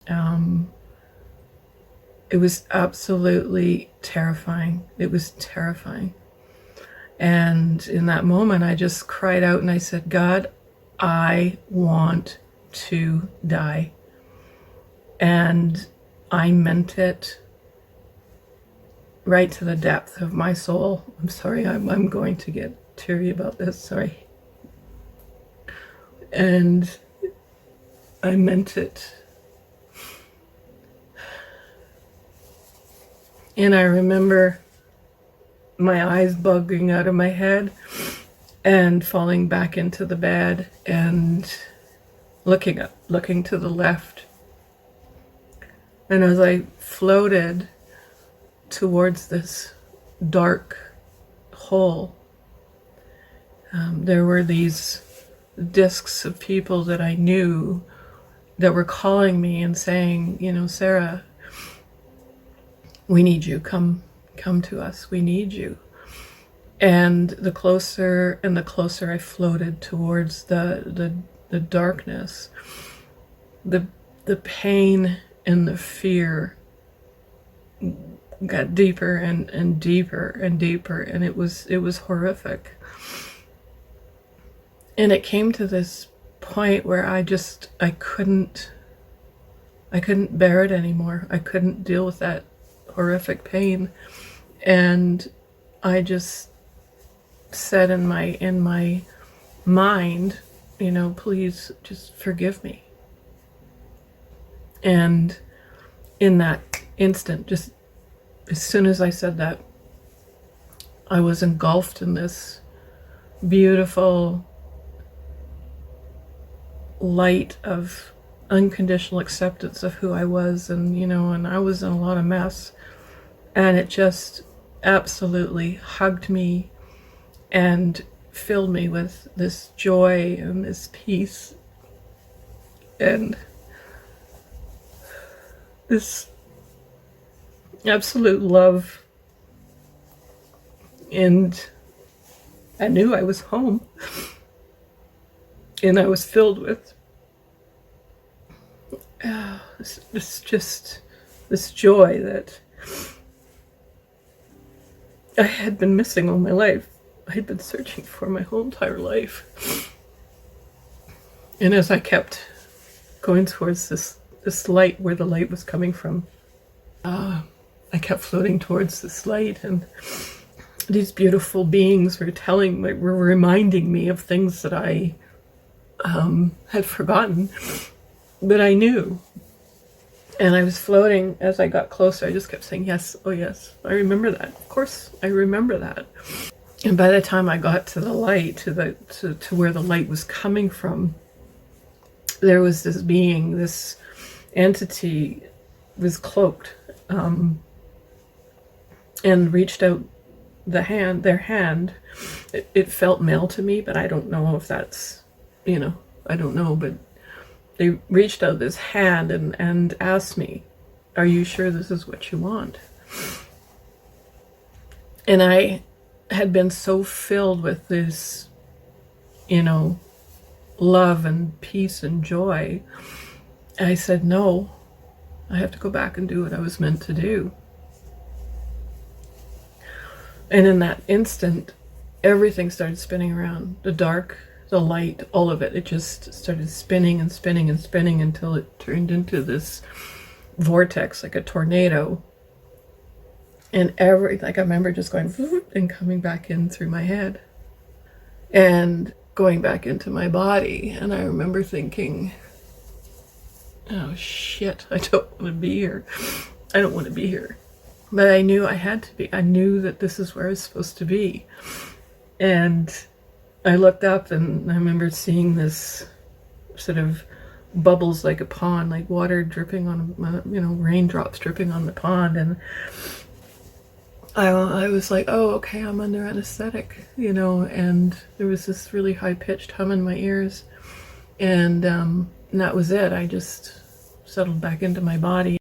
It was absolutely terrifying. It was terrifying. And in that moment, I just cried out and I said, God, I want to die. And I meant it right to the depth of my soul. I'm sorry, I'm going to get teary about this, sorry. And I meant it. And I remember my eyes bugging out of my head and falling back into the bed and looking up, looking to the left. And as I floated towards this dark hole, there were these discs of people that I knew that were calling me and saying, you know, Sarah, we need you. Come to us. We need you. And the closer and the closer I floated towards the darkness, the pain and the fear got deeper and deeper and deeper, and it was horrific. And it came to this point where I couldn't bear it anymore. I couldn't deal with that horrific pain. And I just said in my mind, you know, please just forgive me. And in that instant, just as soon as I said that, I was engulfed in this beautiful light of unconditional acceptance of who I was, and you know, and I was in a lot of mess, and it just absolutely hugged me and filled me with this joy and this peace and this absolute love. And I knew I was home, and I was filled with this joy that I had been missing all my life. I had been searching for my whole entire life. And as I kept going towards this light, where the light was coming from, I kept floating towards this light, and these beautiful beings were reminding me of things that I had forgotten, but I knew. And I was floating. As I got closer, I just kept saying, yes, oh yes, I remember that. Of course, I remember that. And by the time I got to the light, to where the light was coming from, there was this being, this entity was cloaked, and reached out their hand. It felt male to me, but I don't know if that's, you know, I don't know, but they reached out this hand and asked me, are you sure this is what you want? And I had been so filled with this, you know, love and peace and joy. I said, no, I have to go back and do what I was meant to do. And in that instant, everything started spinning around. The dark, the light, all of it. It just started spinning and spinning and spinning until it turned into this vortex, like a tornado. And I remember just going and coming back in through my head and going back into my body. And I remember thinking, oh shit, I don't want to be here. I don't want to be here. But I knew I had to be. I knew that this is where I was supposed to be. And I looked up and I remember seeing this sort of bubbles like a pond, like water dripping on, you know, raindrops dripping on the pond. And I was like, oh, okay, I'm under anesthetic, you know, and there was this really high-pitched hum in my ears. And that was it. I just settled back into my body.